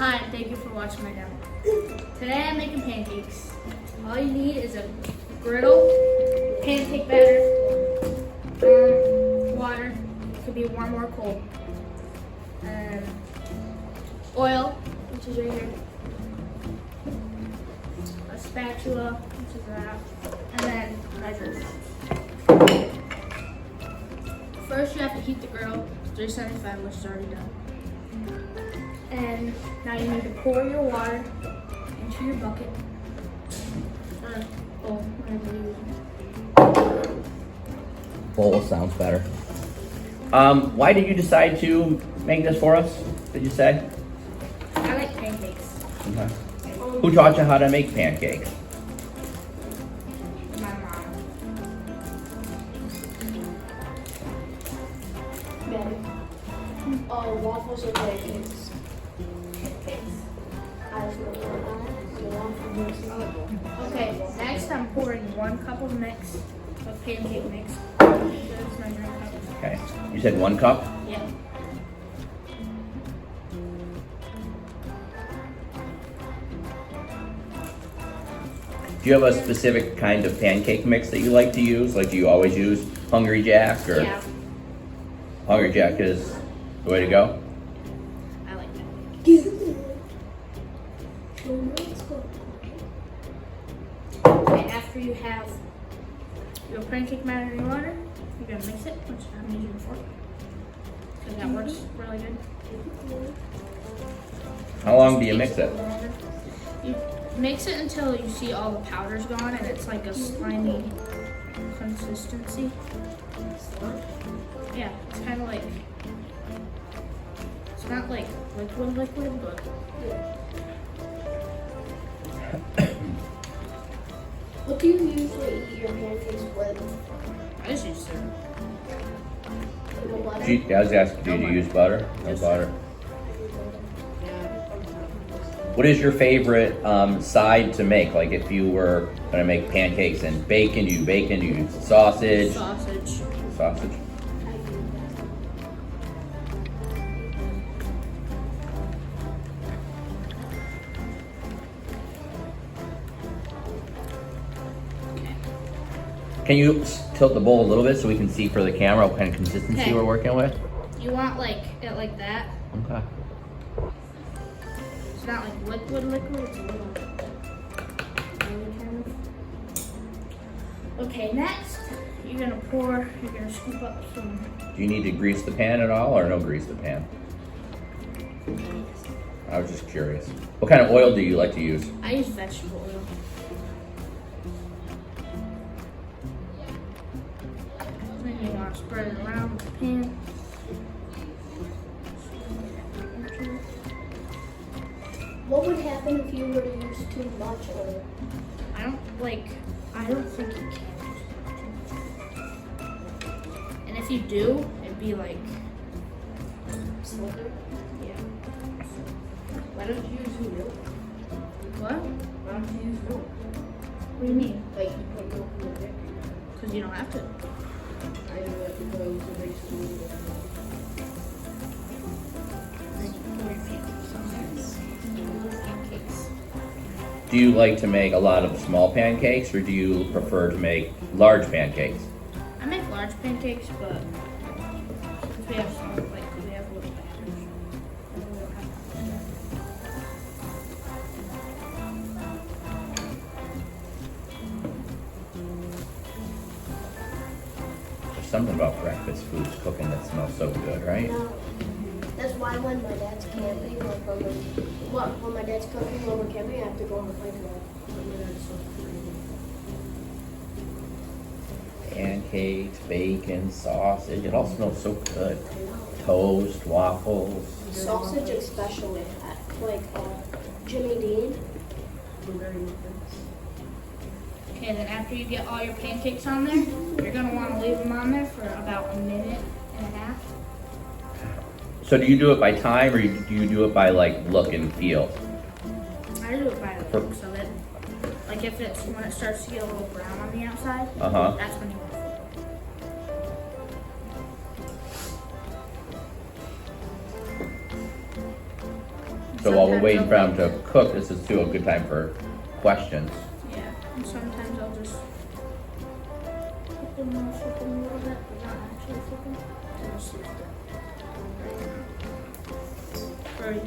Hi, thank you for watching my demo. Today I'm making pancakes. All you need is a griddle, pancake batter, water, it could be warm or cold, and oil, which is right here, a spatula, which is that, and then measures. First you have to heat the griddle, 375, which is already done. And now you need to pour your water into your bucket. Bowl, whatever you're using. Bowl sounds better. Why did you decide to make this for us? Did you say? I like pancakes. Okay. Who taught you how to make pancakes? My mom. Daddy. Waffles or pancakes? Pancakes. I just want to work on it. So waffles versus Okay, next I'm pouring 1 cup of mix, of pancake mix. That's my drink cup. Okay. You said 1 cup? Yeah. Do you have a specific kind of pancake mix that you like to use? Like, do you always use Hungry Jack or? Yeah, Hungry Jack is the way to go? I like that. Okay, after you have your pancake batter in your water, you're gonna mix it, which I'm using a fork. Because that works really good. How long do you mix it? You mix it until you see all the powder's gone and it's like a slimy consistency. Yeah, it's kind of like, it's not like liquid, but What do you usually eat your pancakes with? I just use syrup. No butter? I was asking, do you use butter? No Yes. butter. What is your favorite side to make? Like, if you were gonna make pancakes and bacon, do you use sausage? Sausage. Sausage. Can you tilt the bowl a little bit so we can see for the camera what kind of consistency Okay. we're working with? You want like it like that. Okay. It's not like liquid, it's a little kind of. Okay, next you're gonna scoop up some. Do you need to grease the pan at all or no grease the pan? I was just curious. What kind of oil do you like to use? I use vegetable oil. Then you want to spread it around the pan. What would happen if you were to use too much oil? I don't think you can. And if you do, it'd be like Slicker? yeah. Why don't you use milk? What? Why don't you use milk? What do you mean? Like you put milk in the drink. Because you don't have to. I know that because it makes it really Then you pour your pancakes on there. Pancakes. Do you like to make a lot of small pancakes or do you prefer to make large pancakes? I make large pancakes, but since we have some, like we have little batters. We don't have There's something about breakfast foods cooking that smells so good, right? No. That's why when my dad's camping, or when my dad's cooking, when we're camping, I have to go on the playground. Pancakes, bacon, sausage, it all smells so good. Toast, waffles. Sausage especially, like Jimmy Dean. Okay, then after you get all your pancakes on there, you're gonna want to leave them on there for about a minute and a half. So do you do it by time or do you do it by like look and feel? I do it by the looks of it. Like when it starts to get a little brown on the outside, Uh-huh. that's when you want to flip it. So while we're Sometimes waiting I'll for them like to cook, this is too a good time for questions. Yeah, and sometimes I'll just flip them a little bit, but not actually flip them. And I'll see if they're very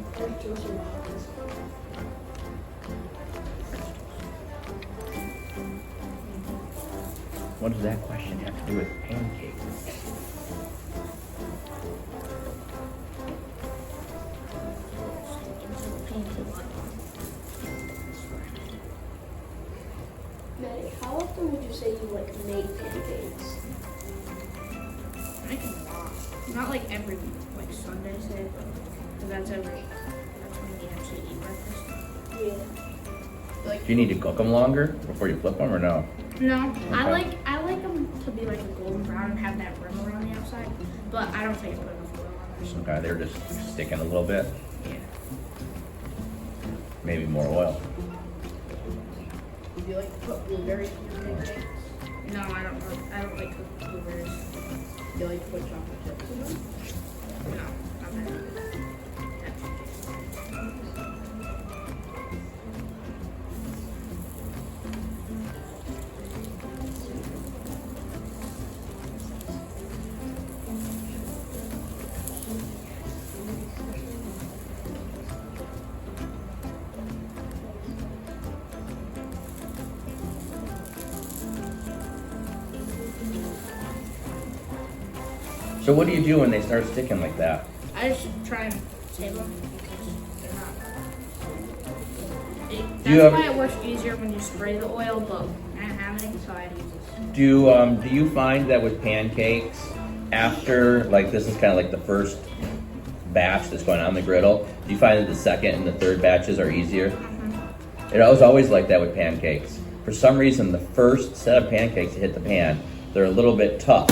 What does that question have to do with pancakes? Maddie, how often would you say you like make pancakes? I make them a lot. Not like every like Sunday, say, but because that's when we actually eat breakfast. Yeah. Like Do you need to cook them longer before you flip them or no? no, I Okay. like them to be like a golden brown and have that rim around the outside, but I don't think I put enough oil on there. So Okay, they're just sticking a little bit. yeah. Maybe more oil. Do you like to put blueberries in your pancakes? No, I don't like cooked blueberries. Do you like to put chocolate chips in them? No, not that. So what do you do when they start sticking like that? I just try and save them because they're not. That's Do you ever- why it works easier when you spray the oil, but I don't have any, so I had to use this. Do you find that with pancakes, after like this is kind of like the first batch that's going on the griddle, do you find that the second and the third batches are easier? It was always like that with pancakes. For some reason, the first set of pancakes that hit the pan, they're a little bit tough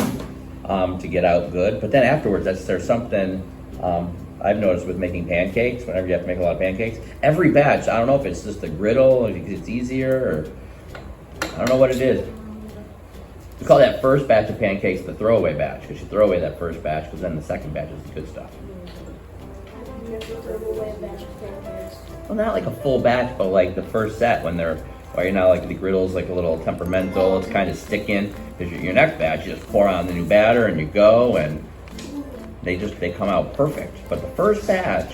to get out good. But then afterwards, there's something I've noticed with making pancakes. Whenever you have to make a lot of pancakes, every batch, I don't know if it's just the griddle, if it's easier, or I don't know what it is. We call that first batch of pancakes the throwaway batch because you throw away that first batch because then the second batch is the good stuff. I've never thrown away a batch of pancakes. Well, not like a full batch, but like the first set when they're, well, you know, like the griddle's like a little temperamental, it's kind of sticking. Because your next batch, you just pour on the new batter and you go, and they come out perfect. But the first batch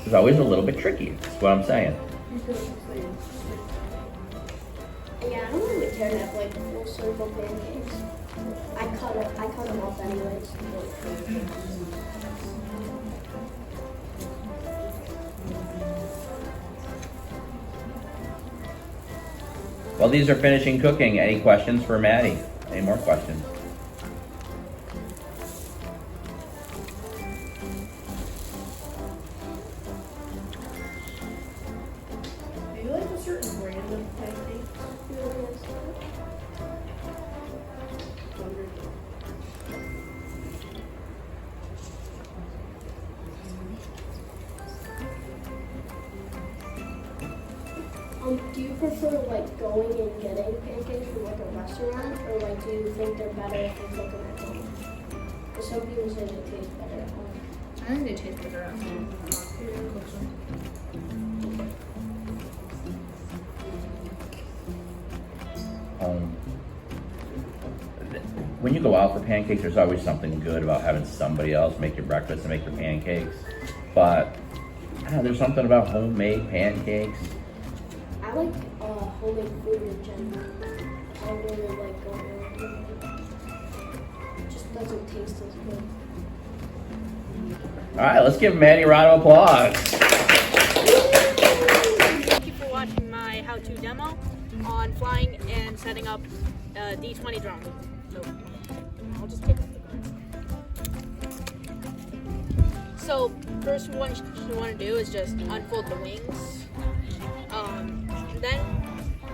is always a little bit tricky. That's what I'm saying. Yeah, I don't really care to have like full circle pancakes. I cut them off anyways. While these are finishing cooking, any questions for Maddie? Any more questions? Do you like a certain brand of pancakes? Do you prefer like going and getting pancakes from like a restaurant, or like do you think they're better if you cook them at home? Because some people say they taste better at home. I think they taste better at home. When you go out for pancakes, there's always something good about having somebody else make your breakfast and make your pancakes. But there's something about homemade pancakes. I like homemade food in general. I don't really like going out. It just doesn't taste as good. All right, let's give Maddie a round of applause. Thank you for watching my how-to demo on flying and setting up a D-20 drone. So I'll just take off the gun. So first what you want to do is just unfold the wings.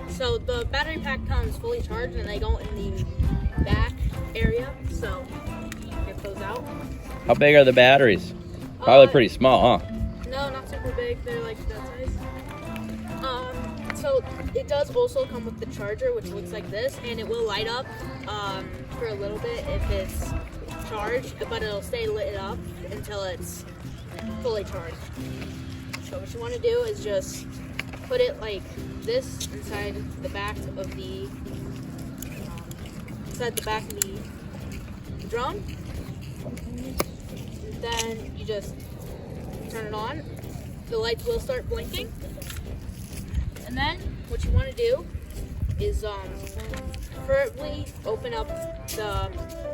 So the battery pack comes fully charged and they go in the back area. So get those out. How big are the batteries? Probably pretty small, huh? No, not super big. They're like that size. So it does also come with the charger, which looks like this, and it will light up for a little bit if it's charged, but it'll stay lit up until it's fully charged. So what you want to do is just put it like this inside the back of the drum. Then you just turn it on. The lights will start blinking. And then what you want to do is preferably open up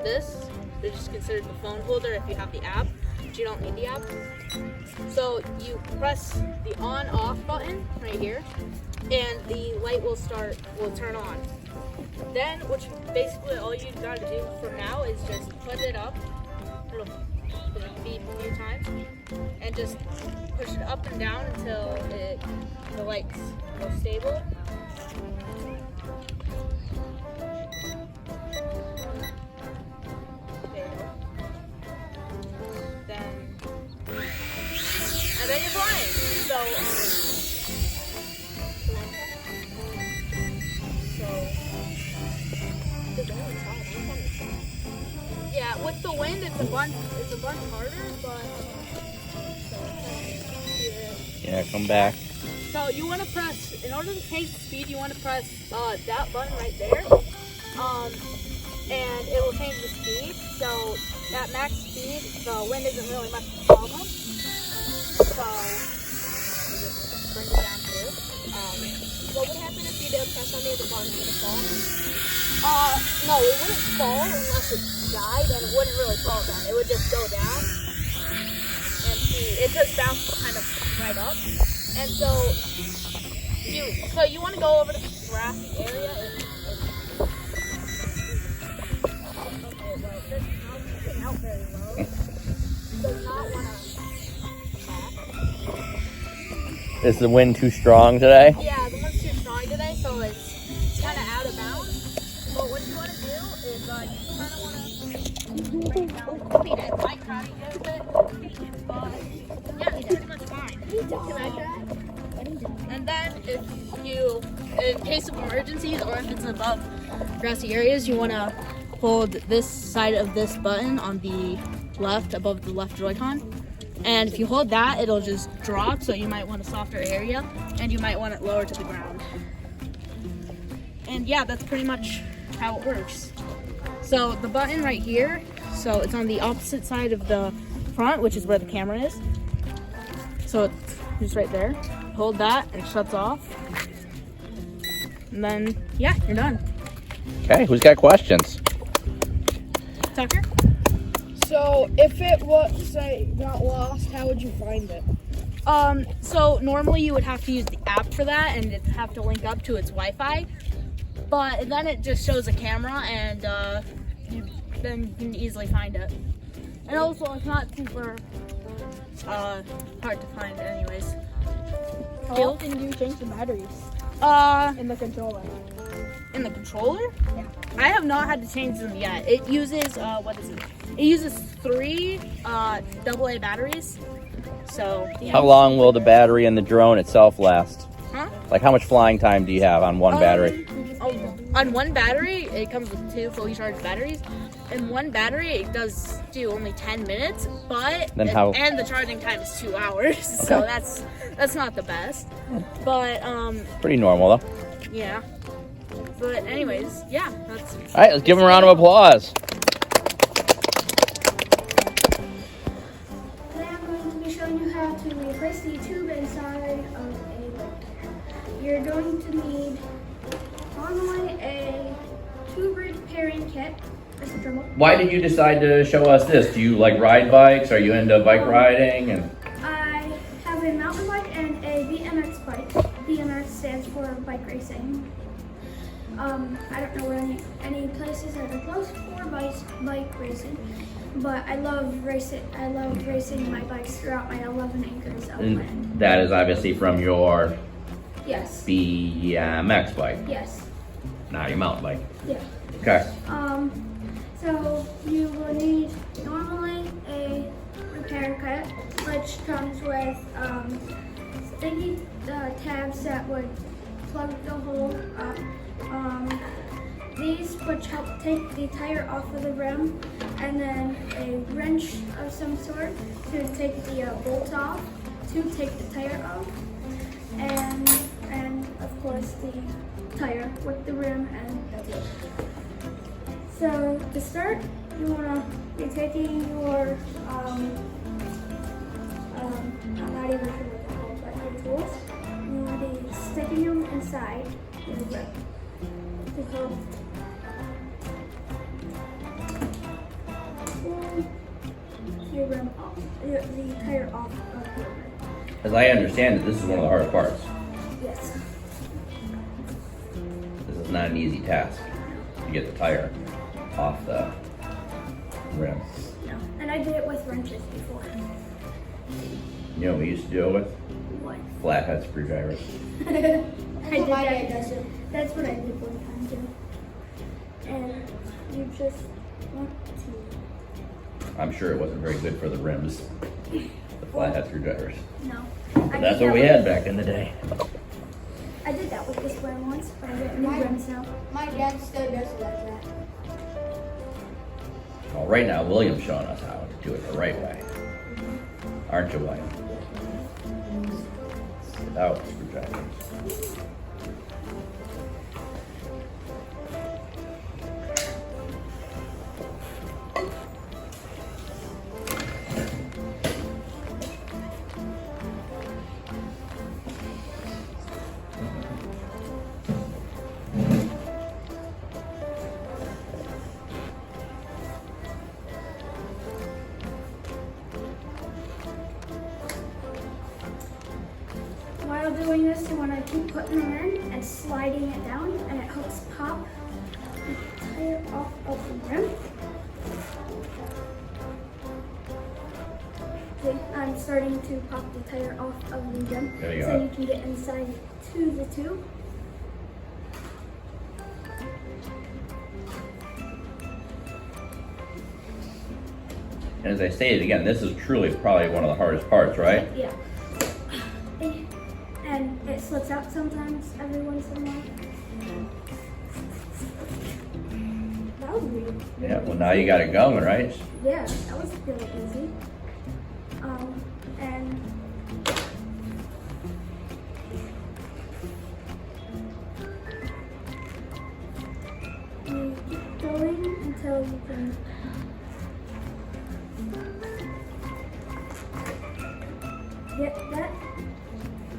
this, which is considered the phone holder if you have the app, but you don't need the app. So you press the on/off button right here, and the light will turn on. Then basically all you gotta do from now is just put it up. It'll beep a few times, and just push it up and down until the lights go stable. There you go. And then you're flying. Yeah, with the wind, it's a bunch harder, but Yeah, come back. so you want to press, in order to change the speed, you want to press that button right there, and it will change the speed. So at max speed, the wind isn't really much of a problem. So just bring it down here. What would happen if you didn't press any of the buttons? Would it fall? No, it wouldn't fall unless it died, and it wouldn't really fall down. It would just go down, and it just bounced kind of right up. And so you want to go over to the grassy area. Okay, well, this is not coming out very well. Does not want to. Is the wind too strong today? Yeah, the wind's too strong today, so it's kind of out of bounds. But what you want to do is you kind of want to bring it down speed. It's like trying to get it. Yeah, it's pretty much fine. Can I try? And then if you, in case of emergencies or if it's above grassy areas, you want to hold this side of this button on the left, above the left Joy-Con. And if you hold that, it'll just drop, so you might want a softer area, and you might want it lower to the ground. And yeah, that's pretty much how it works. So the button right here, so it's on the opposite side of the front, which is where the camera is. So it's just right there. Hold that, and it shuts off. And then, yeah, you're done. Okay, who's got questions? Tucker? So if it was, say, got lost, how would you find it? So normally you would have to use the app for that, and it'd have to link up to its Wi-Fi. But then it just shows a camera, and then you can easily find it. And also, it's not super hard to find, anyways. How often do you change the batteries in the controller? In the controller? Yeah. I have not had to change them yet. It uses what is it? It uses 3 AA batteries. So yeah. How long will the battery in the drone itself last? Huh? Like how much flying time do you have on one battery? On one battery, it comes with 2 fully charged batteries. In one battery, it does do only 10 minutes, but Then and the charging time is 2 hours. So that's not the best. But Pretty normal though. yeah. But anyways, yeah, that's. All right, let's give him a round of applause. Today I'm going to be showing you how to replace the tube inside of a bike. You're going to need normally a tube repairing kit. There's a dremel. Why did you decide to show us this? Do you like ride bikes? Are you into bike riding? And I have a mountain bike and a BMX bike. BMX stands for bike racing. I don't know where any places that are close for bike racing, but I love racing. I love racing my bikes throughout my 11 acres of land. and that is obviously from your Yes. BMX bike, Yes. not your mountain bike. Yeah. Okay. So you will need normally a repair kit, which comes with sticky tabs that would plug the hole up. These which help take the tire off of the rim, and then a wrench of some sort to take the bolt off to take the tire off, and of course the tire with the rim, and that's it. So to start, you wanna be taking your I'm not even sure what they're called, but your tools. You wanna be sticking them inside your rim to help pull your rim off, the tire off of your rim. As I understand it, this is one of the hardest parts. Yes. This is not an easy task to get the tire off the rim. No. And I did it with wrenches before. You know what we used to do it with? What? Flathead screwdrivers. I did my that. dad does it. That's what I did one time too. And you just want to. I'm sure it wasn't very good for the rims, the flathead screwdrivers. No. But that's what we had back in the day. I did that with this rim once, but I didn't need rims now. My dad still does it like that. Well, right now, William's showing us how to do it the right way. Aren't you, William? Without screwdrivers. While doing this, you want to keep putting them in and sliding it down, and it helps pop the tire off of the rim. Okay, I'm starting to pop the tire off of the rim There you so go. you can get inside to the tube. And as I stated again, this is truly probably one of the hardest parts, right? Yeah. And it slips out sometimes every once in a while. That was weird. Yeah, well now you got it going, right? Yeah, that was really easy. And you keep going until you can get that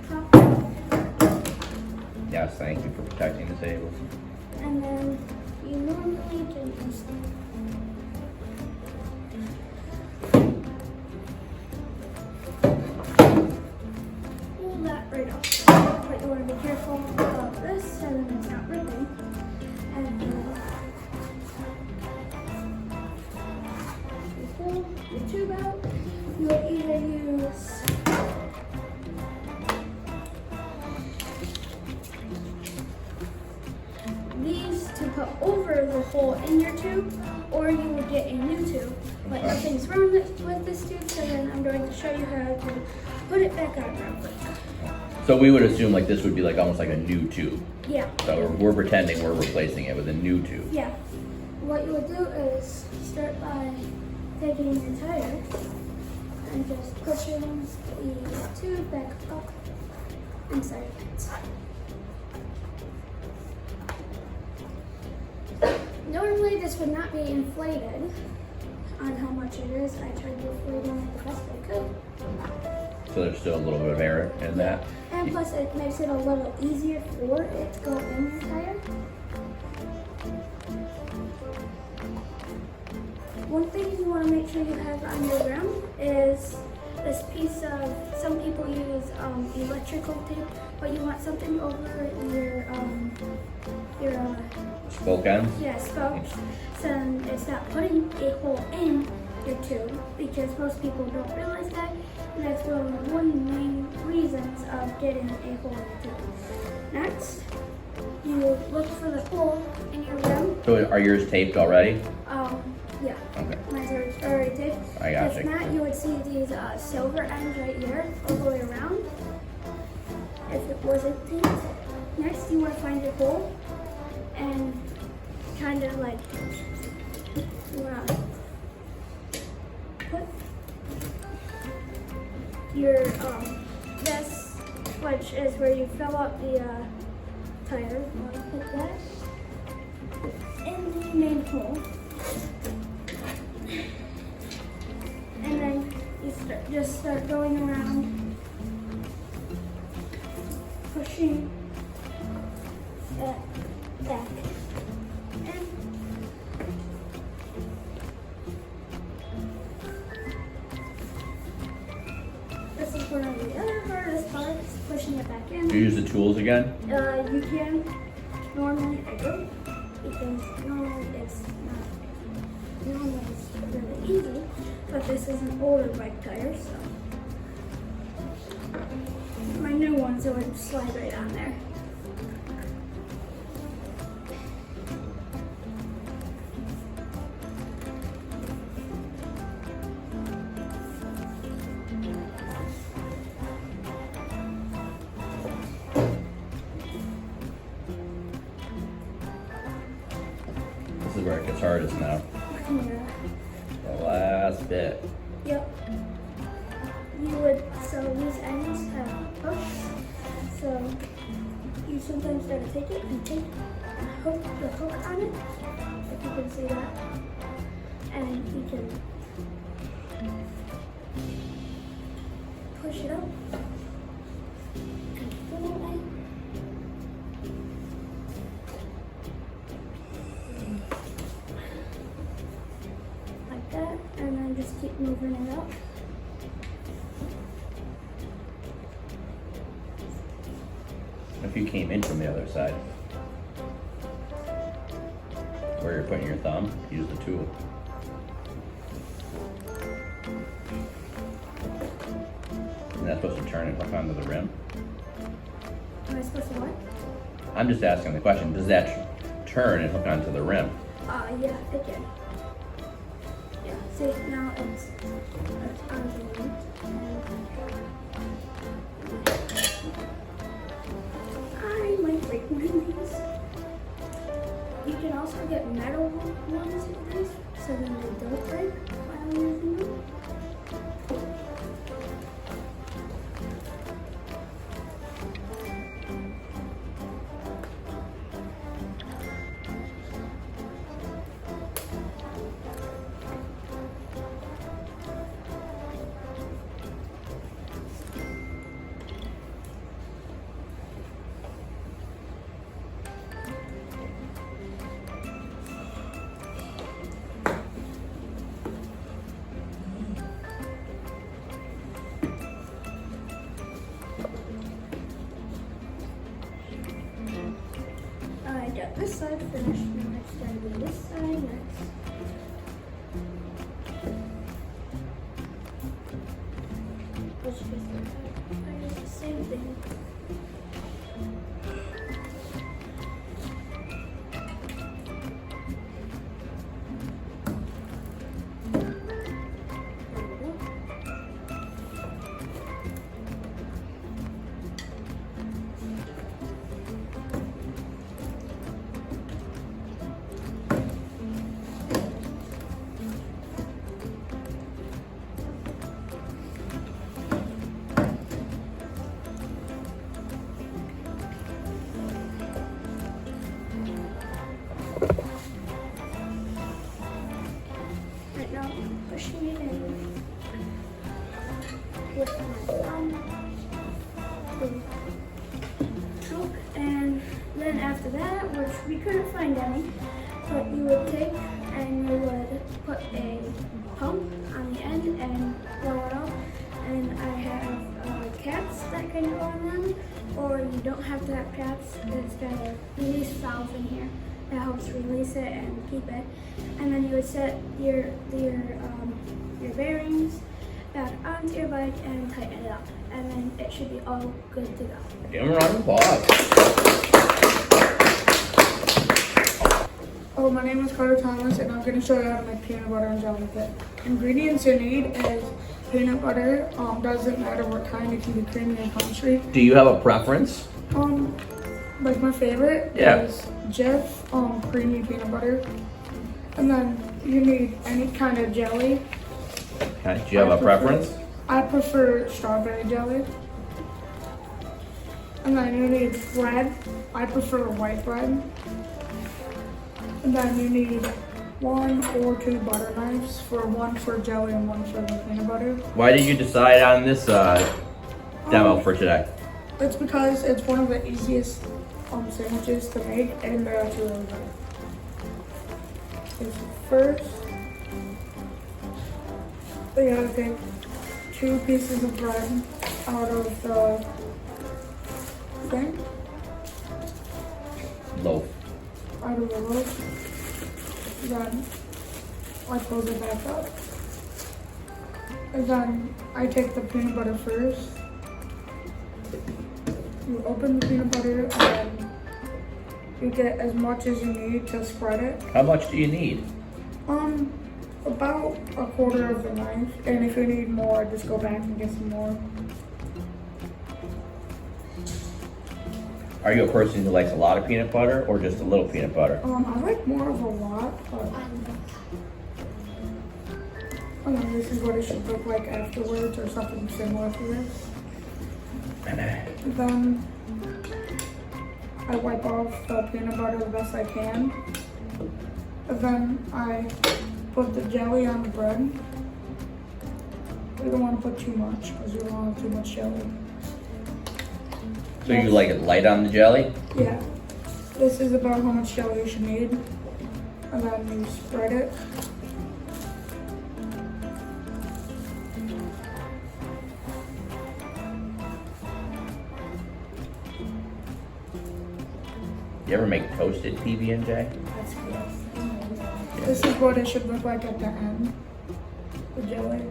top off. Yes, thank you for protecting the table. And then you normally can just pull that right off. But you want to be careful about this so that it's not ripping. And you pull your tube out. You will either use these to put over the hole in your tube, or you would get a new tube. But nothing's wrong with this tube, so then I'm going to show you how to put it back on real quick. So we would assume like this would be like almost like a new tube. Yeah, So we're pretending we're replacing it with a new tube. yeah. What you would do is start by taking your tire and just pushing the tube back up inside it. Normally this would not be inflated on how much it is. I tried to inflate it the best I could. So there's still a little bit of error in that. And plus it makes it a little easier for it to go in your tire. One thing you want to make sure you have on your rim is this piece of, some people use electrical tape, but you want something over your Spoke ends? yeah, spokes, so it's not putting a hole in your tube, because most people don't realize that, and that's one of the main reasons of getting a hole in your tube. Next, you look for the hole in your rim. So are yours taped already? Yeah, Okay. mine's already taped. I got If you. not, you would see these silver ends right here, all the way around. If it wasn't taped. Next, you want to find your hole and kind of like, you want to put your which is where you fill up the tire. Put that in the main hole. And then you just start going around, pushing that back. And this is one of the other hardest parts, pushing it back in. Do you use the tools again? You can. Normally I do, because normally it's really easy, but this is an older bike tire, so my new ones, it would slide right on there. This is where it gets hardest now. Yeah. The last bit. Yep. These ends have hooks, so you sometimes gotta take it and take and hook the hook on it, if you can see that, and you can push it up and pull it in. Like that, and then just keep moving it up. If you came in from the other side, where you're putting your thumb, use the tool. And that's supposed to turn and hook onto the rim. Am I supposed to what? I'm just asking the question, does that turn and hook onto the rim? Yeah, it can. Yeah, see, now it's on the rim. I might break one of these. You can also get metal ones with these, so then they don't break while you're using them. I got this side finished, now it's going to be this side next. Which is the same thing. Right now I'm pushing it in with my thumb. Choke, and then after that, which we couldn't find any, but you would take and you would put a pump on the end and blow it up. And I have caps that can go on them, or you don't have to have caps. There's got a release valve in here that helps release it and keep it. And then you would set your bearings back onto your bike and tighten it up, and then it should be all good to go. Give him a round of applause. Oh, my name is Carter Thomas, and I'm going to show you how to make peanut butter and jelly with it. Ingredients you need is peanut butter. Doesn't matter what kind, it can be creamy or country. Do you have a preference? Like my favorite is Jif creamy peanut butter. And then you need any kind of jelly. Okay. Do you have a preference? I prefer strawberry jelly. And then you need bread. I prefer white bread. And then you need 1 or 2 butter knives, one for jelly and one for the peanut butter. Why did you decide on this demo for today? It's because it's one of the easiest sandwiches to make, and they're actually really good. Okay, so first, you gotta take 2 pieces of bread out of the thing, Loaf. out of the loaf. Then I close it back up. And then I take the peanut butter first. You open the peanut butter and you get as much as you need to spread it. How much do you need? About 1/4 of the knife. And if you need more, just go back and get some more. Are you a person who likes a lot of peanut butter or just a little peanut butter? I like more of a lot, but this is what it should look like afterwards, or something similar to this. Then I wipe off the peanut butter the best I can. And then I put the jelly on the bread. You don't want to put too much because you don't want too much jelly. So you like it light on the jelly? Yeah. This is about how much jelly you should need. And then you spread it. You ever make toasted PB&J? That's good. This is what it should look like at the end. The jelly.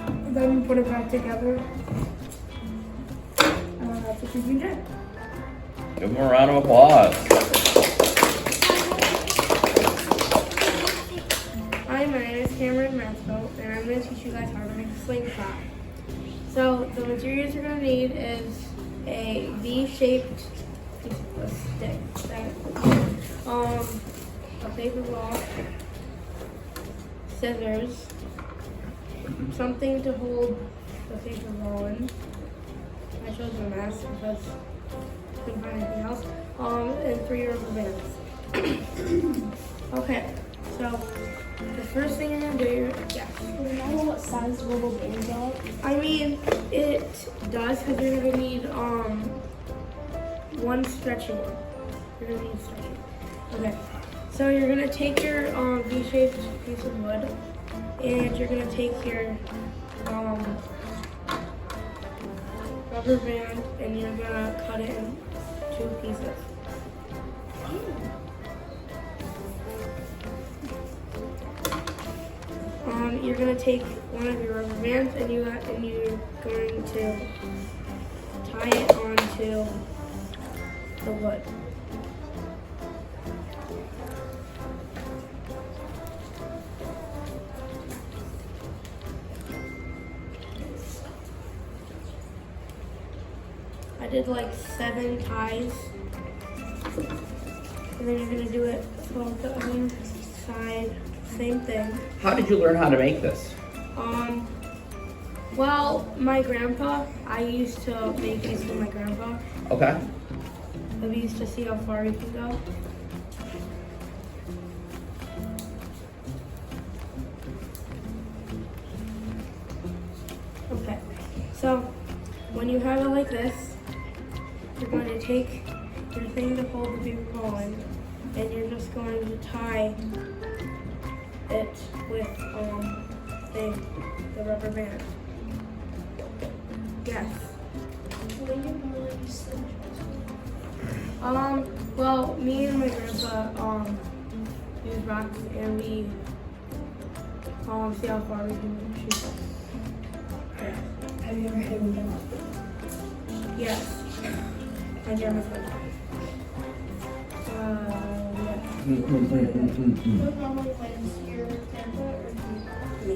And then you put it back together. And then that's a PB&J. Give them a round of applause. Hi, my name is Cameron Maxwell, and I'm going to teach you guys how to make a slingshot. So the materials you're going to need is a V-shaped piece of stick, a paper ball, scissors, something to hold the paper ball in. I chose a mess because I couldn't find anything else. And 3 rubber bands. Okay, so the first thing you're gonna do, Do you know what size rubber bands are? I mean, it does because you're gonna need one stretchy one. You're gonna need stretchy. Okay, so you're gonna take your V-shaped piece of wood, and you're gonna take your rubber band, and you're gonna cut it in 2 pieces. You're gonna take one of your rubber bands and you're going to tie it onto the wood. I did like 7 ties, and then you're gonna do it on the other side, same thing. How did you learn how to make this? Well, my grandpa, I used to make these with my grandpa. Okay. And we used to see how far we can go. Okay, so when you have it like this, you're going to take your thing to hold the paper ball in, and you're just going to tie it with the rubber band. Yes. Well, me and my grandpa use rocks, and we see how far we can shoot them. Yeah. Have you ever hit them? Yes. And you're my friend. Yeah. Who normally wins, your grandpa or you? Me.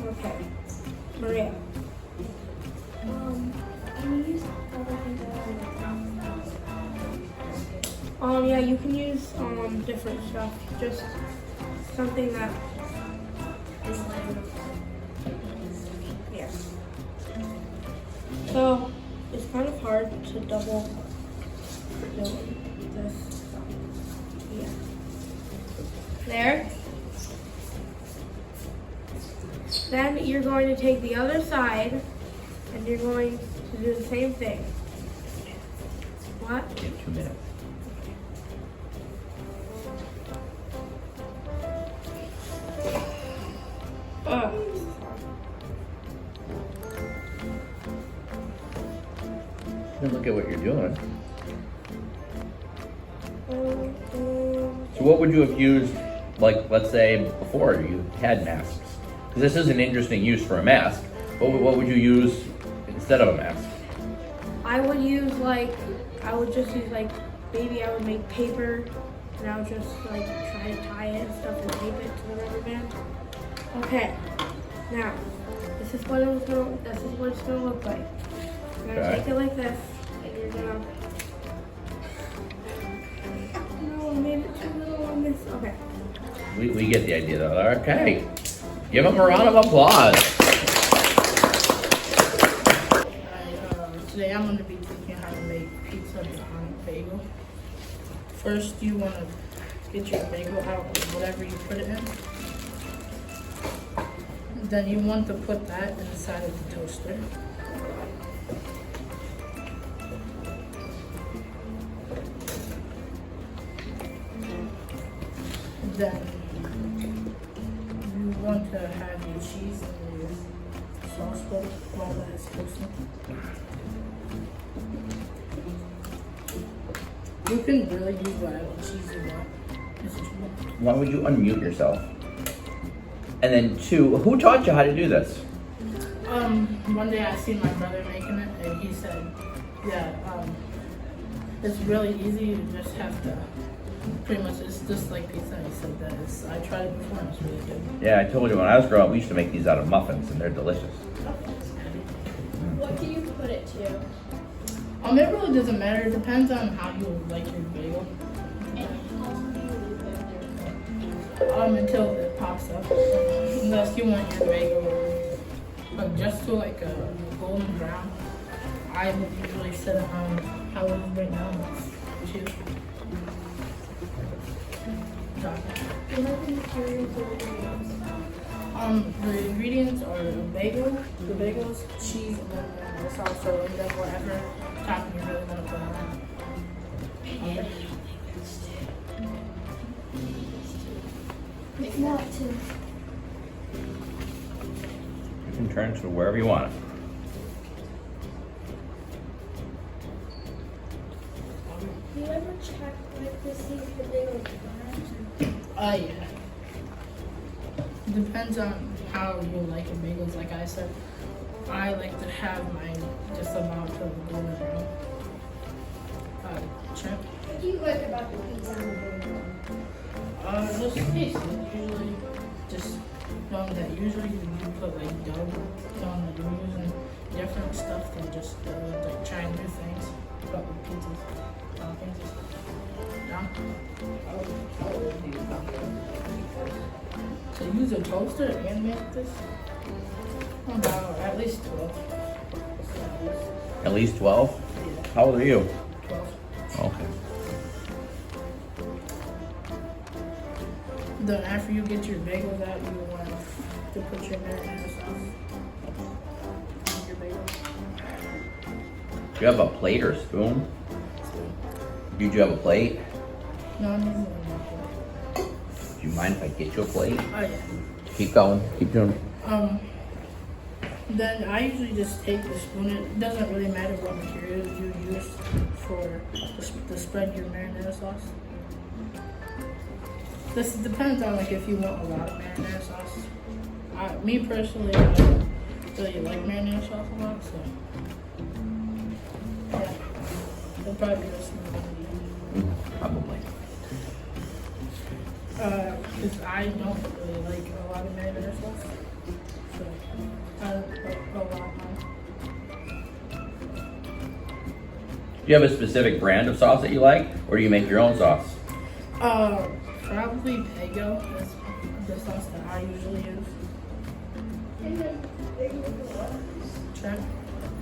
Okay. Maria. Can you use other things other Yeah, you can use different stuff. Just something that is like, yeah. So it's kind of hard to double do this. Yeah. There. Then you're going to take the other side and you're going to do the same thing. What? In 2 minutes. Look at what you're doing. So what would you have used, like, let's say before you had masks? Because this is an interesting use for a mask. What would you use instead of a mask? I would use I would just use maybe I would make paper and I would just try to tie it and stuff and tape it to the rubber band. Okay, now this is what it's gonna look like. You're gonna take it like this and you're gonna. No, I made it too little on this. Okay. We get the idea though. Okay. Give them a round of applause. Today I'm going to be teaching how to make pizza on a bagel. First you want to get your bagel out of whatever you put it in. Then you want to put that inside of the toaster. Then you want to have your cheese and your sauce bowl while that is toasting. You can really use whatever cheese you want. This is what- Why would you unmute yourself? And then 2, who taught you how to do this? One day I seen my brother making it, and he said, "Yeah, it's really easy. You just have to pretty much. It's just like pizza." He said that. I tried it before, and it's really good. Yeah, I told you when I was growing up, we used to make these out of muffins, and they're delicious. What do you put it to? It really doesn't matter. It depends on how you like your bagel. And how long do you leave it there? Until it pops up. Unless you want your bagel just to a golden brown. I would usually set it on how it is right now. It's 2. What are the materials that we're gonna use? The ingredients are a bagel, the bagels, cheese, and the salsa, and then whatever topping you really want to put on. Okay. It's not too. You can turn to wherever you want it. Do you ever check to see if the bagel is burnt? Yeah. Depends on how you like your bagels. Like I said, I like to have mine just about to the golden brown. Check. What do you like about the pizza on the bagel? Just taste. Usually, just knowing that usually you put dough, knowing that you're using different stuff than just trying new things. But with pizzas, toppings and stuff. Yeah. So use a toaster and make this? About at least 12. At least 12? How old are you? 12. Okay. Then after you get your bagels out, you want to put your marinara sauce on your bagel. Do you have a plate or a spoon? Did you have a plate? No, I'm using a Do you mind if I get you a plate? Oh yeah. Keep going. Keep doing it. Then I usually just take the spoon. It doesn't really matter what materials you use for to spread your marinara sauce. This depends on if you want a lot of marinara sauce. Me personally, I don't really like marinara sauce a lot, so yeah, it'll probably be this one. Probably. Because I don't really like a lot of marinara sauce, so I don't put a lot on. Do you have a specific brand of sauce that you like, or do you make your own sauce? Probably Pego is the sauce that I usually use. Check.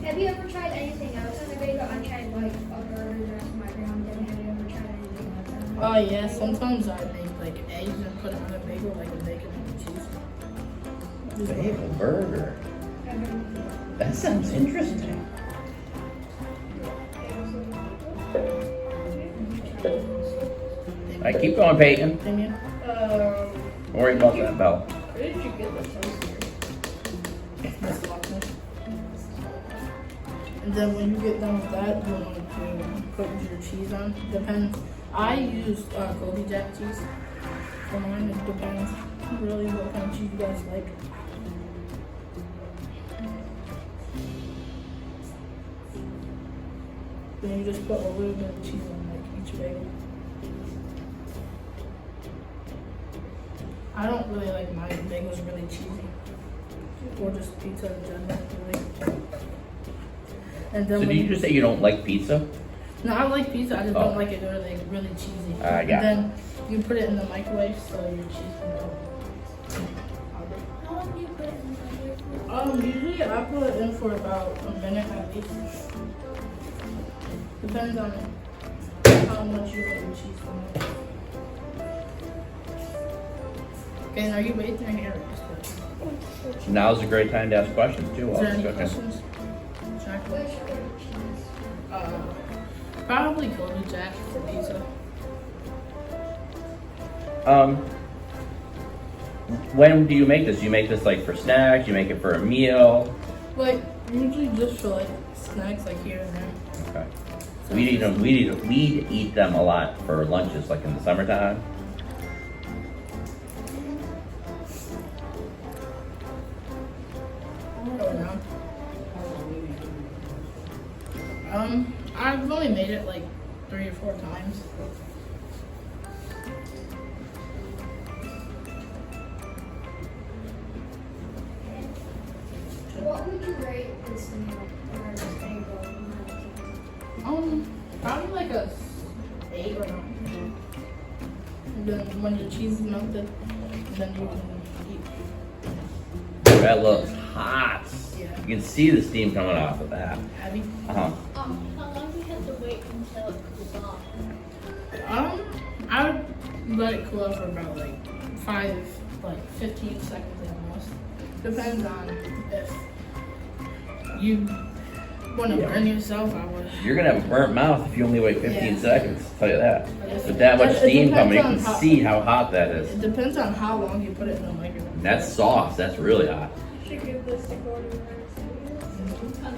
Have you ever tried anything else on the bagel? I tried like a burger that my grandma did. Have you ever tried anything like that? Oh yeah, sometimes I make like eggs and put it on a bagel, like a bacon and cheese. Bagel burger. That sounds interesting. I keep going, Peyton. Opinion? Don't worry about that bell. Where did you get this from? That's awesome. And then when you get done with that, you want to put your cheese on. Depends. I use Kobe Jack cheese for mine. It depends really what kind of cheese you guys like. Then you just put a little bit of cheese on like each bagel. I don't really like my bagels really cheesy. Or just pizza in general, really. And then So when did you just say you don't like pizza? No, I like pizza. I just Oh. don't like it really cheesy. Yeah. And then you put it in the microwave so your cheese can go. How long do you put it in the microwave? Usually I put it in for about a minute at least. Depends on how much you want your cheese to make. Okay, and are you waiting or here? Now's a great time to ask questions too. Is while there it's any cooking. questions? Chocolate? Which favorite cheese? Probably Kobe Jack for pizza. When do you make this? Do you make this like for snacks? You make it for a meal? Like, usually just for like snacks like here and there. Okay. We'd eat them a lot for lunches, like in the summertime. I've only made it like 3 or 4 times. What would you rate this meal or this bagel? Probably like a 8 or 9. And then when your cheese is melted, then you can eat. That looks hot. Yeah. You can see the steam coming off of that. Heavy. Uh-huh. How long do you have to wait until it cools off? I would let it cool off for about like 15 seconds at most. Depends on if you want to burn yourself. I would. You're gonna have a burnt mouth if you only wait 15 Yeah. seconds. I'll tell you that. It With that much steam depends coming, you on can how- see how hot that It is. depends on how long you put it in the microwave. And that's sauce. That's really hot. Should give this to Gordon Ramsay.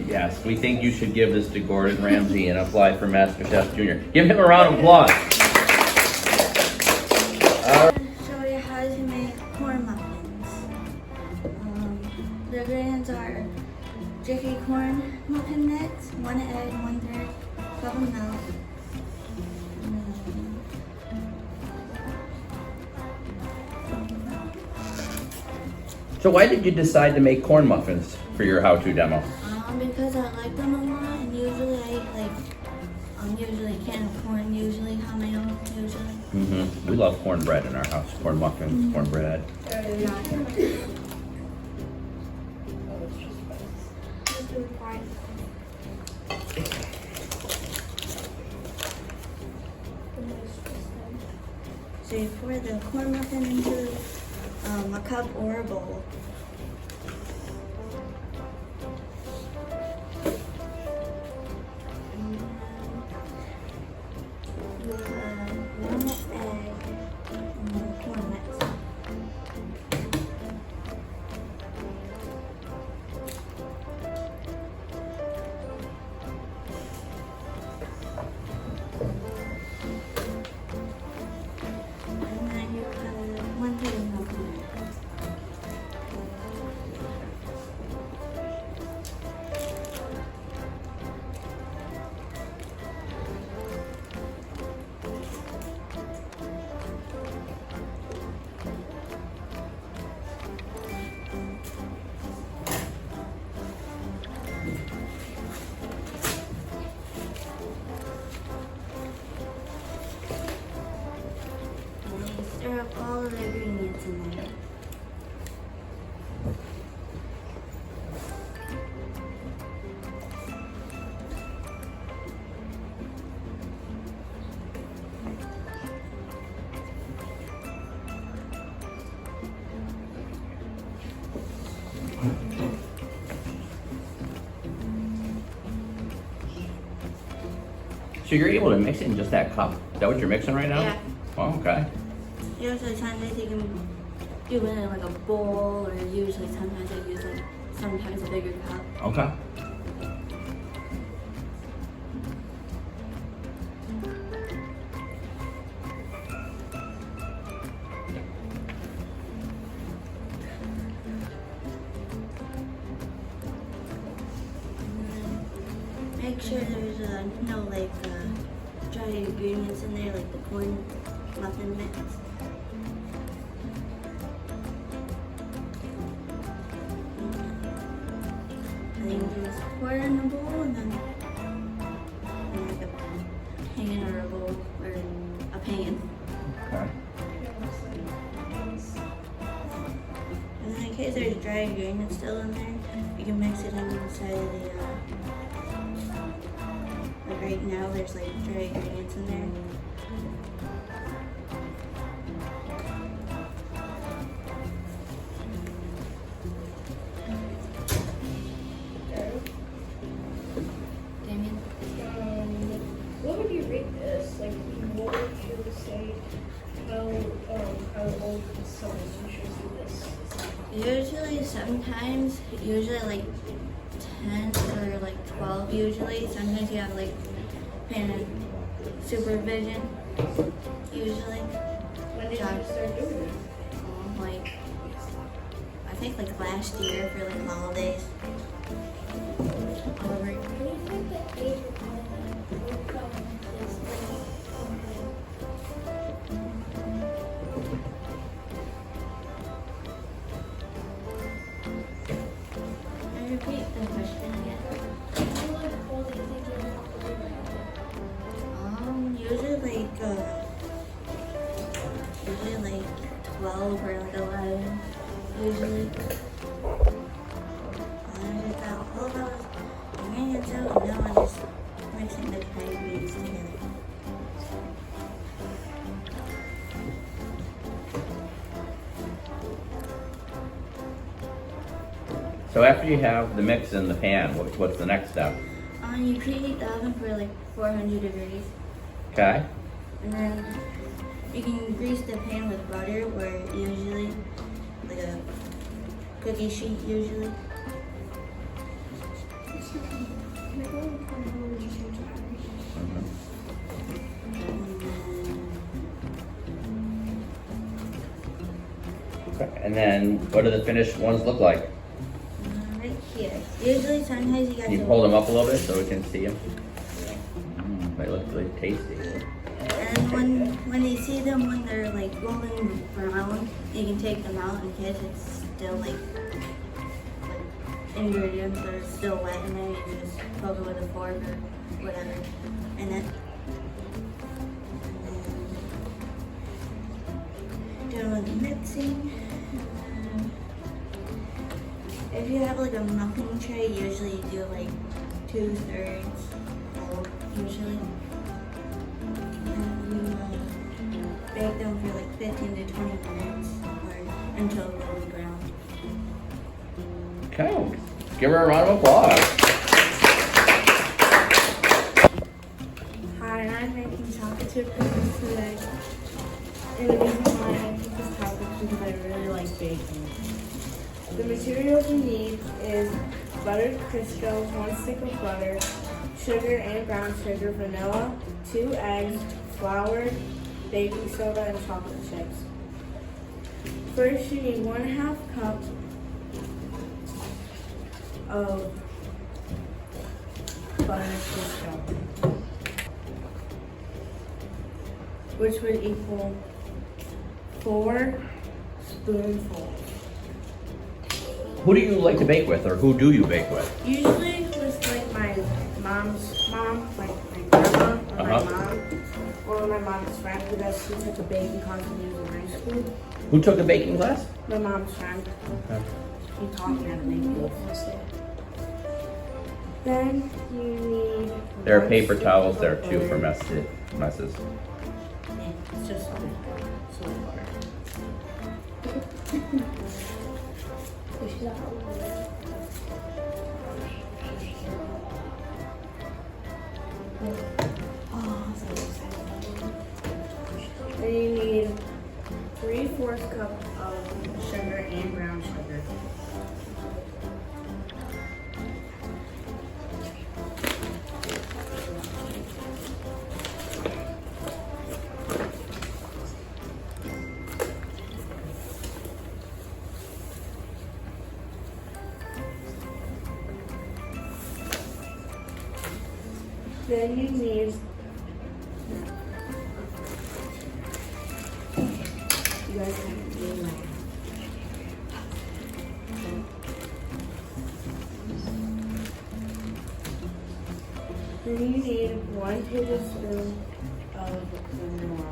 Yes, we think you should give this to Gordon Ramsay and apply for MasterChef Junior. Give him a round of applause. Show you how to make corn muffins. The ingredients are Jiffy corn muffin mix, 1 egg, 1/3 cup of milk. So why did you decide to make corn muffins for your how-to demo? Because I like them a lot, and usually I eat usually a can of corn, usually habanero, usually. We love cornbread in our house. Corn muffins, cornbread. Just do fine. So you pour the corn muffin into a cup or a bowl. You put 1 egg in the corn mix. And then you put 1 tablespoon of milk. So you're able to mix it in just that cup? Is that what you're mixing right now? Yeah. Oh, okay. Usually sometimes you can do it in like a bowl, or usually sometimes I use like sometimes a bigger cup. Okay. Make sure there's no like dry ingredients in there, like the corn muffin mix. I think there's pour in a bowl and then like a pan or a bowl or a pan. Okay. And then in case there's dry ingredients still in there, you can mix it inside of the like right now there's like dry ingredients in there. Damien? What would you rate this? Like, what would you say? How old is someone who should see this? Usually sometimes, usually like 10 or like 12 usually. Sometimes you have like parent supervision usually. When did you Job. start doing this? Like, I think like last year for like holidays. Over. I repeat the question again. Usually like 12 or like 11, usually. And I just got all those ingredients out, and now I'm just mixing the Thai ingredients together. So after you have the mix in the pan, what's the next step? You preheat the oven for like 400 degrees. Okay. And then you can grease the pan with butter, or usually like a cookie sheet usually. Okay. And then what do the finished ones look like? Right here. Usually sometimes you got Can you to hold them up a little bit so we can see them? They look really tasty. And when you see them when they're like golden brown, you can take them out in case it's still like ingredients that are still wet in there. You can just poke it with a fork or whatever. And then doing the mixing. If you have like a muffin tray, usually you do like 2/3 full, usually. Bake them for like 15 to 20 minutes or until golden brown. Okay. Give her a round of applause. Hi, I'm making chocolate chip cookies today. And the reason why I picked this topic is because I really like baking. The materials you need is buttered Crisco, 1 stick of butter, sugar and brown sugar, vanilla, 2 eggs, flour, baking soda, and chocolate chips. First, you need 1/2 cup of buttered Crisco, which would equal 4 spoonfuls. Who do you like to bake with, or who do you bake with? Usually it was like my mom's mom, like my grandma, or my Uh-huh. mom, or my mom's friend, because she took a baking class when she was in high school. Who took a baking class? My mom's friend. Okay. She taught me how to make cookies. Then you need. There are 1 paper stick towels of there too for butter. messes. It's just salt and butter. water. Then you need You guys have to do like then you need 1 tablespoon of vanilla.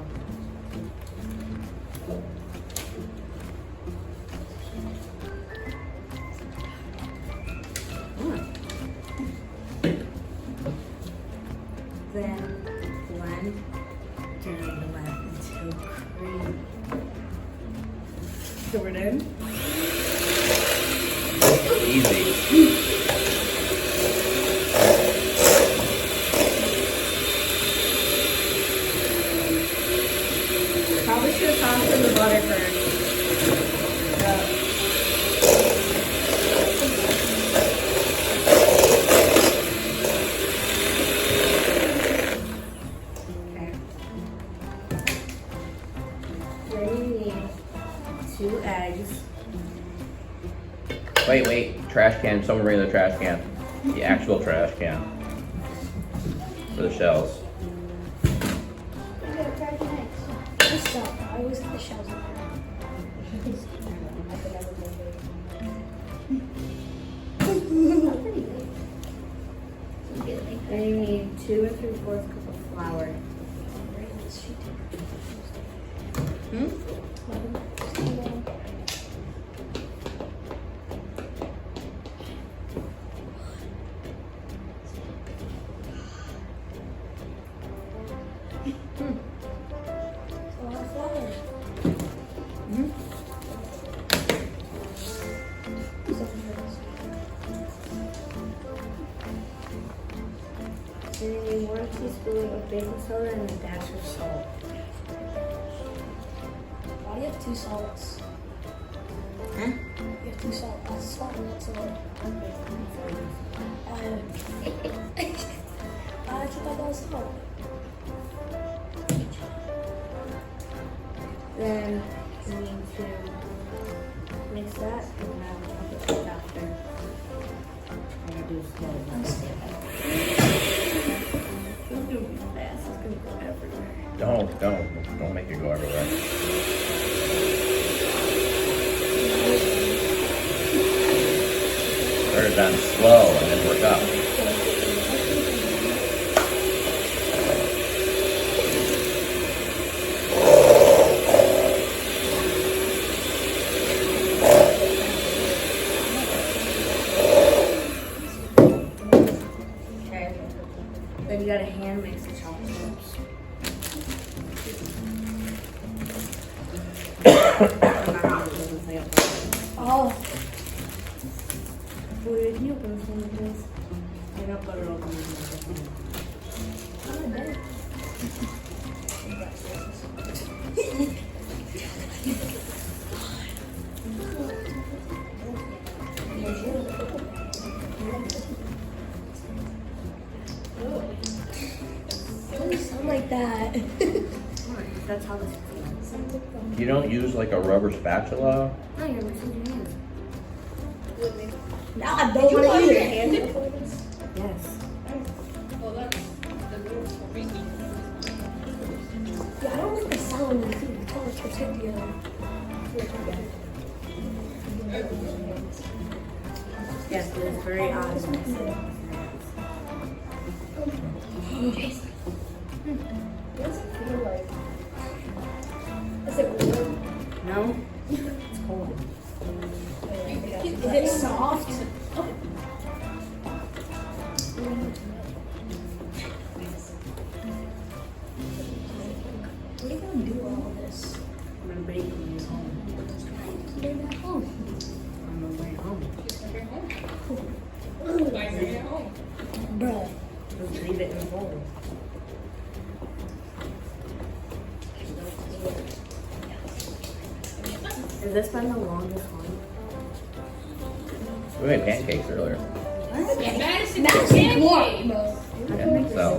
Then blend during the lab until cream. poured in. Easy. Probably should have tossed in the butter first. Okay. Then you need 2 eggs. Wait. Trash can. Someone bring the trash can. The actual trash can. For the shells. You gotta try the eggs. Just stop. I always get the shells in there. Then you need 2 3/4 cup of flour. Then you need 1 teaspoon of baking soda and a dash of salt. Why do you have 2 salts? Huh? You have 2 salts. That's salt and that's salt. I thought that was salt. Then you need to mix that and then I'll get it after. I'm gonna do slow. I'm scared. It's gonna be fast, it's gonna go everywhere. Don't make it go everywhere. Start it on slow and then work up. Okay. Then you gotta hand mix the chocolate chips. Oh, Where did you open some of this? I got butter all over my I'm a bed. Don't sound like that. That's how this feels. You don't use like a rubber spatula? No, you're mixing your hands. Now I don't want to use your hand. Yes. Yeah, I don't like the sound of the colors protect the other. Yes, it is very odd. What does it feel like? Is it warm? No? It's cold. Is it soft? What are you gonna do with all this? I'm gonna bake when he's home. Bring that home. On the way home. Bro. Just leave it in the bowl. Has this been the longest one? We made pancakes earlier. Madison That's pancakes. what, bro. Yeah, so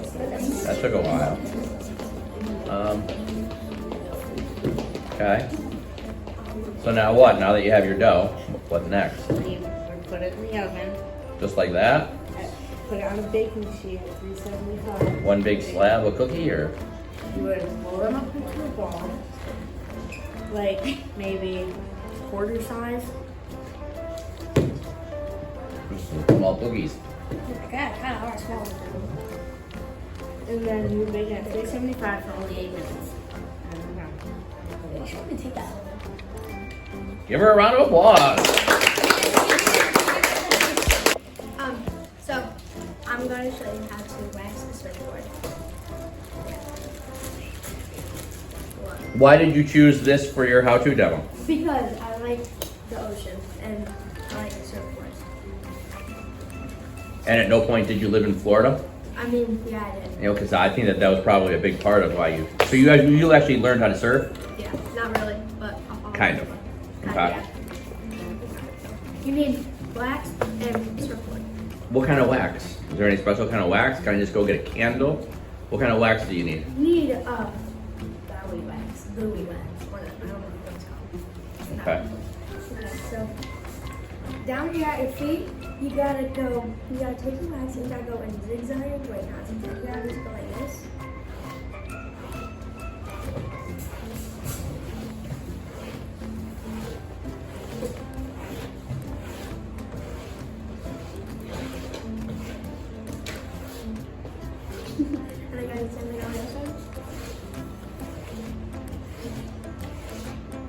that took a while. Okay. So now what? Now that you have your dough, what next? We put it in the oven. Just like that? Put it on a baking sheet at 375. One big slab of cookie, or You would roll them up into a ball, like maybe quarter size. just some small cookies? God, kind of hard small. And then you bake it at 375 for only 8 minutes. Let me take that. Give her a round of applause. So I'm going to show you how to wax the surfboard. Why did you choose this for your how-to demo? Because I like the ocean and I like the surfboard. And at no point did you live in Florida? I mean, yeah, I did. You know, because I think that was probably a big part of why you. So you actually learned how to surf? Yeah, not really, but Kind of. Kind Okay. of, yeah. You need wax and surfboard. What kind of wax? Is there any special kind of wax? Can I just go get a candle? What kind of wax do you need? You need gluey wax, or I don't know what it's called. Okay. Okay, so down here at your feet, you gotta take your wax and you gotta go in zigzag. Wait, not zigzag. You gotta just go like this. And I gotta send it on this side.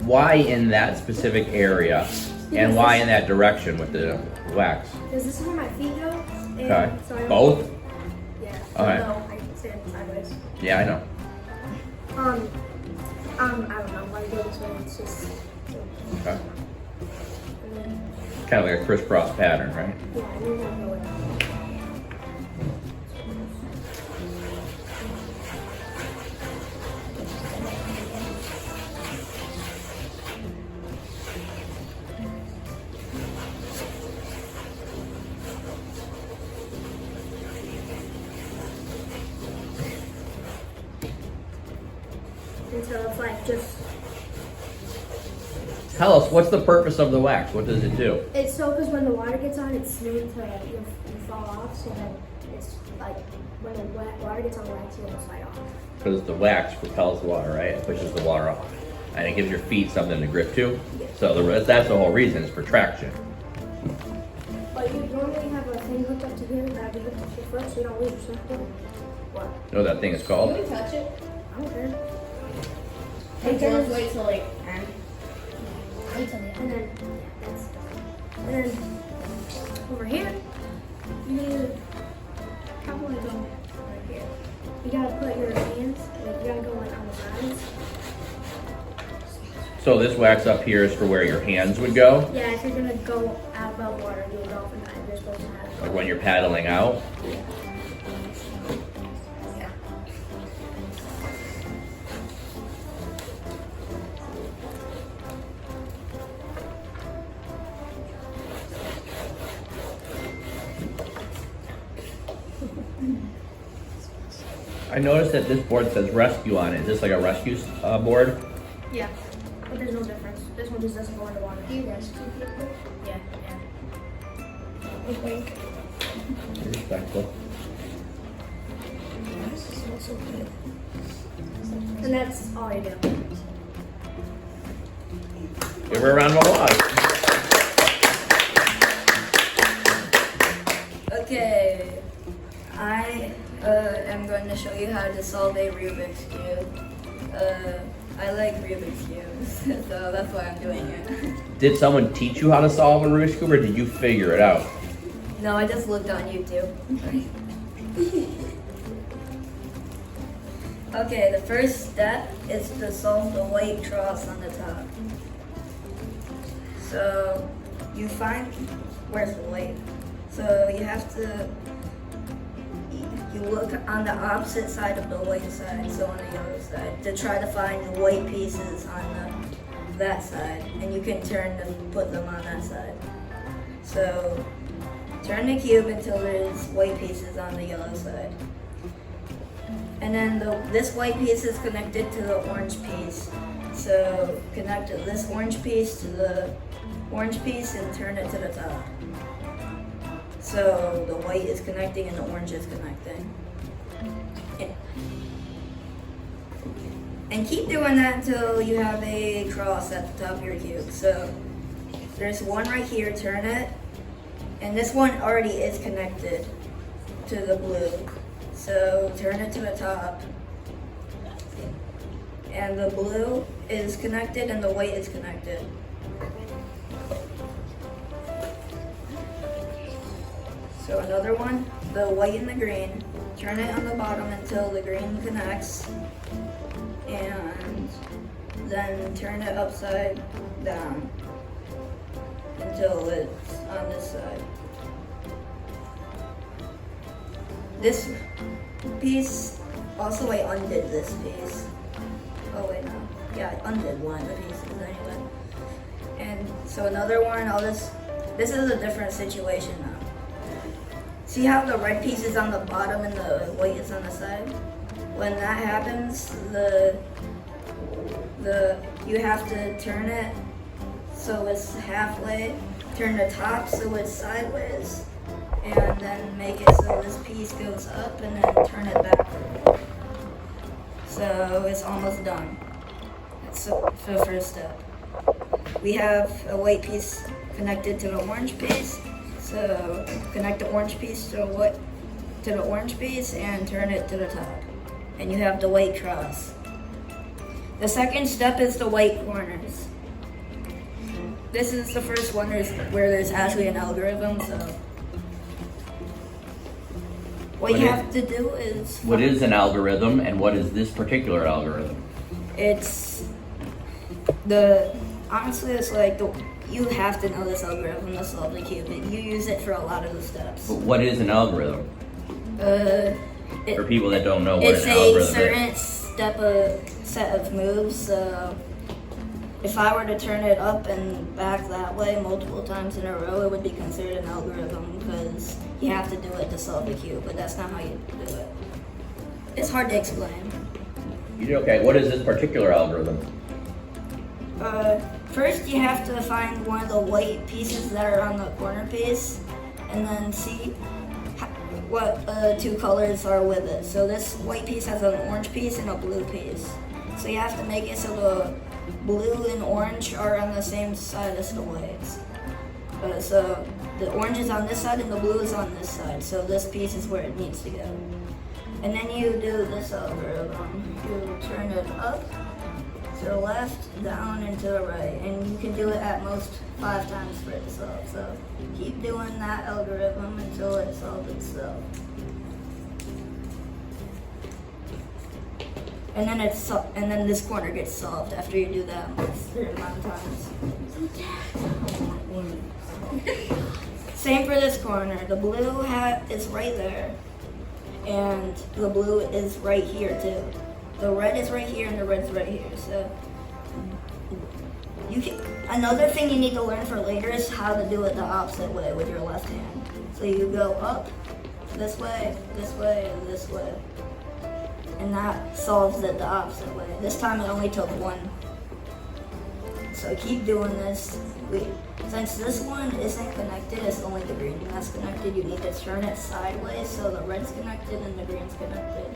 Why in that specific area, and why in that direction with the wax? Because this is where my feet go. And Okay. So I don't- Both? Yeah. Okay. No, I can stand sideways. Yeah, I know. I don't know why I go this way. It's just. Okay. And then, Kind of like a crisscross pattern, right? yeah, and then I go in. And so it's like just. Tell us, what's the purpose of the wax? What does it do? It's so because when the water gets on, it's smooth to you fall off. So then it's like when the water gets on the wax, you won't slide off. Because the wax propels the water, right? It pushes the water off. And it gives your feet something to grip to. So that's the whole reason, is for traction. But you normally have a thing hooked up to here that you hook up to your foot so you don't lose your surfboard. What? You know what that thing is called? Can we touch it? I don't care. Hey, just wait till like end. And then, yeah, that's and then over here, you need probably go right here. You gotta put your hands, like you gotta go like on the sides. So this wax up here is for where your hands would go, Yeah, if you're gonna go out above water and do a dolphin dive, you're supposed to have. like when you're paddling out. I noticed that this board says rescue on it. Is this like a rescue board? Yeah, but there's no difference. This one just doesn't go underwater. Do you rescue people? Yeah, yeah. Okay. Respectful. And that's all you do. Give her a round of applause. Okay, I am going to show you how to solve a Rubik's Cube. I like Rubik's Cubes, so that's why I'm doing it. Did someone teach you how to solve a Rubik's Cube, or did you figure it out? No, I just looked on YouTube. Okay, the first step is to solve the white cross on the top. So you find, where's the white? So you have to, you look on the opposite side of the white side, so on the other side, to try to find the white pieces on that side, and you can turn them, put them on that side. So turn the cube until there's white pieces on the yellow side. And then this white piece is connected to the orange piece. So connect this orange piece to the orange piece and turn it to the top. So the white is connecting and the orange is connecting. And keep doing that until you have a cross at the top of your cube. So there's one right here, turn it. And this one already is connected to the blue. So turn it to the top. And the blue is connected and the white is connected. So another one, the white and the green. Turn it on the bottom until the green connects. And then turn it upside down until it's on this side. This piece, also I undid this piece. Oh wait, no. Yeah, I undid one of the pieces anyway. And so another one, this is a different situation now. See how the red piece is on the bottom and the white is on the side? When that happens, you have to turn it so it's halfway, turn the top so it's sideways, and then make it so this piece goes up and then turn it backward. So it's almost done. That's the first step. We have a white piece connected to the orange piece, so connect the orange piece to the orange piece and turn it to the top. And you have the white cross. The second step is the white corners. This is the first one where there's actually an algorithm, so what you have to do is... What is an algorithm and what is this particular algorithm? Honestly, it's like you have to know this algorithm to solve the cube. You use it for a lot of the steps. But what is an algorithm? For people that don't know what It's an algorithm a certain set of moves. So if I were to turn it up and back that way multiple times in a row, it would be considered an algorithm because you have to do it to solve the cube, but that's not how you do it. It's hard to explain. Okay, what is this particular algorithm? First you have to find one of the white pieces that are on the corner piece and then see what two colors are with it. So this white piece has an orange piece and a blue piece. So you have to make it so the blue and orange are on the same side as the whites. So the orange is on this side and the blue is on this side. So this piece is where it needs to go. And then you do this algorithm. You turn it up, to the left, down, and to the right. And you can do it at most 5 times for it to solve. So keep doing that algorithm until it solves itself. And then this corner gets solved after you do that a certain amount of times. Same for this corner. The blue hat is right there. And the blue is right here too. The red is right here and the red's right here. So another thing you need to learn for later is how to do it the opposite way with your left hand. So you go up this way, and this way. And that solves it the opposite way. This time it only took one. So keep doing this. Since this one isn't connected, it's only the green that's connected, you need to turn it sideways so the red's connected and the green's connected.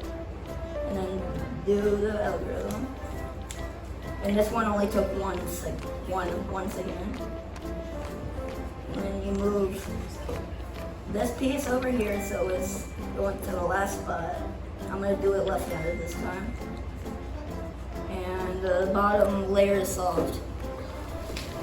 And then do the algorithm. And this one only took one second. And then you move this piece over here so it's going to the last spot. I'm going to do it left-handed this time. And the bottom layer is solved.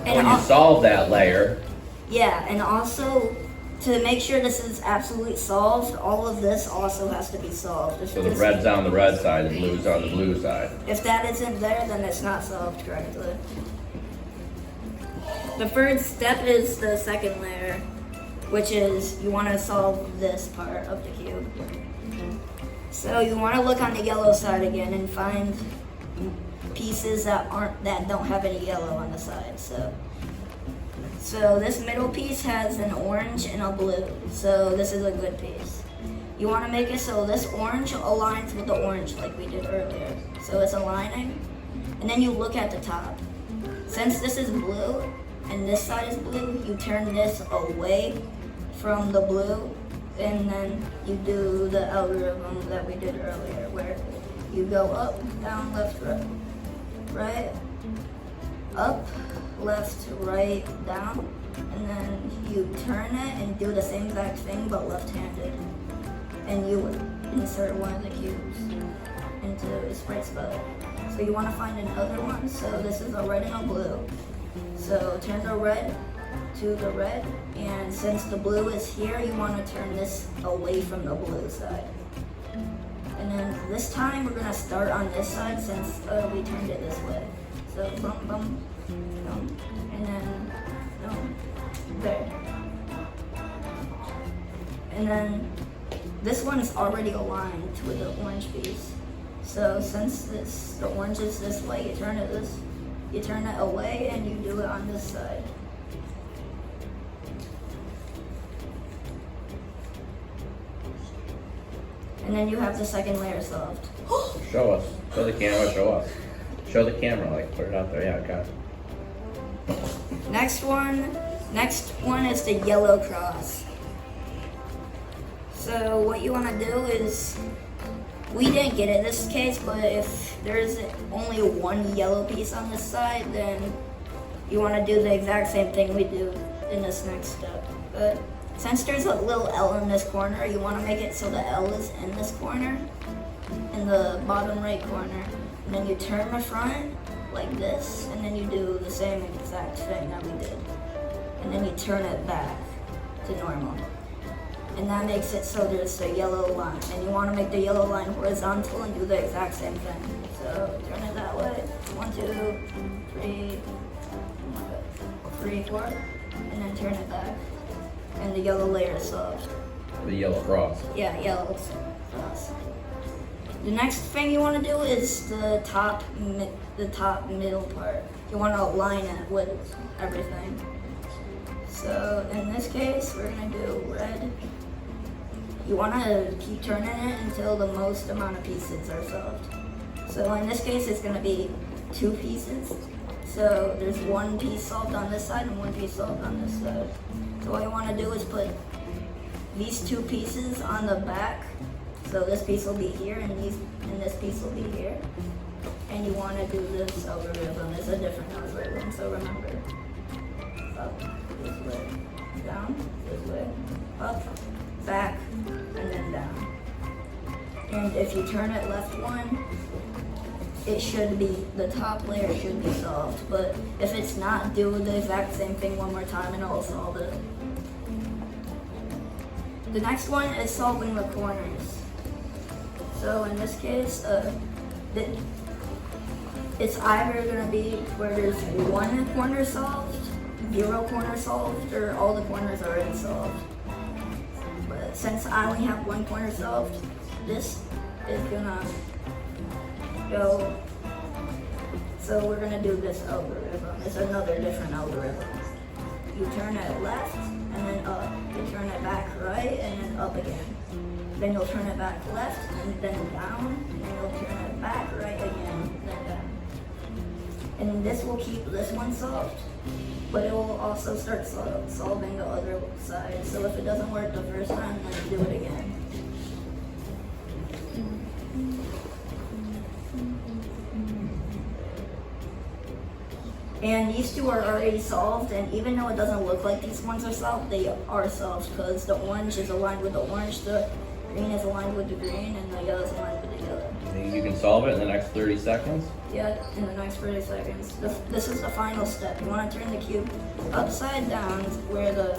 When you solve that layer, yeah, and also to make sure this is absolutely solved, all of this also has to be solved. so the red's on the red side, the blue's on the blue side. If that isn't there, then it's not solved correctly. The first step is the second layer, which is you want to solve this part of the cube. So you want to look on the yellow side again and find pieces that don't have any yellow on the side. So So this middle piece has an orange and a blue. So this is a good piece. You want to make it so this orange aligns with the orange like we did earlier. So it's aligning. And then you look at the top. Since this is blue and this side is blue, you turn this away from the blue, and then you do the algorithm that we did earlier where you go up, down, left, right, up, left, right, down, and then you turn it and do the same exact thing but left-handed. And you insert one of the cubes into its right spot. So you want to find another one. So this is a red and a blue. So turn the red to the red, and since the blue is here, you want to turn this away from the blue side. And then this time we're gonna start on this side since we turned it this way. So bum bum bum, and then bum, there. And then this one is already aligned with the orange piece. So since the orange is this way, you turn it away and you do it on this side. And then you have the second layer solved. Show us. Show the camera. Show us. Show the camera. Like put it out there. Yeah, got it. Next one is the yellow cross. So what you want to do is, we didn't get it in this case, but if there's only one yellow piece on this side, then you want to do the exact same thing we do in this next step. But since there's a little L in this corner, you want to make it so the L is in this corner, in the bottom right corner. And then you turn the front like this, and then you do the same exact thing that we did. And then you turn it back to normal. And that makes it so there's a yellow line. And you want to make the yellow line horizontal and do the exact same thing. So turn it that way. 1, 2, 3, 4. And then turn it back. And the yellow layer is solved. The yellow cross. Yeah, yellow cross. The next thing you want to do is the top middle part. You want to align it with everything. So in this case, we're gonna do red. You want to keep turning it until the most amount of pieces are solved. So in this case, it's gonna be 2 pieces. So there's 1 piece solved on this side and 1 piece solved on this side. So what you want to do is put these 2 pieces on the back. So this piece will be here and this piece will be here. And you want to do this algorithm. It's a different algorithm, so remember. Up, this way, down, this way, up, back, and then down. And if you turn it left 1, it should be, the top layer should be solved. But if it's not, do the exact same thing one more time and it'll solve it. The next one is solving the corners. So in this case, it's either going to be where there's 1 corner solved, 0 corner solved, or all the corners are already solved. But since I only have 1 corner solved, this is gonna go. So we're gonna do this algorithm. It's another different algorithm. You turn it left and then up. You turn it back right and then up again. Then you'll turn it back left and then down, and then you'll turn it back right again, then down. And this will keep this one solved, but it will also start solving the other side. So if it doesn't work the first time, then do it again. And these 2 are already solved, and even though it doesn't look like these ones are solved, they are solved because the orange is aligned with the orange, the green is aligned with the green, and the yellow is aligned with the yellow. Think you can solve it in the next 30 seconds? Yeah, in the next 30 seconds. This is the final step. You want to turn the cube upside down where the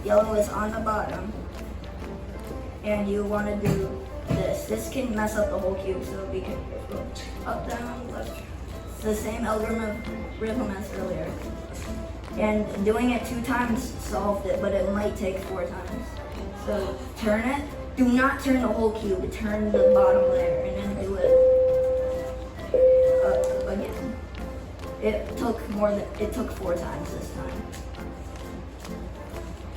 yellow is on the bottom. And you want to do this. This can mess up the whole cube, so be careful. Up, down, left. It's the same algorithm as earlier. And doing it 2 times solved it, but it might take 4 times. So turn it. Do not turn the whole cube. Turn the bottom layer and then do it again. It took 4 times this time.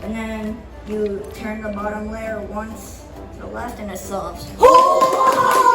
and then you turn the bottom layer once to the left and it solves. Oh!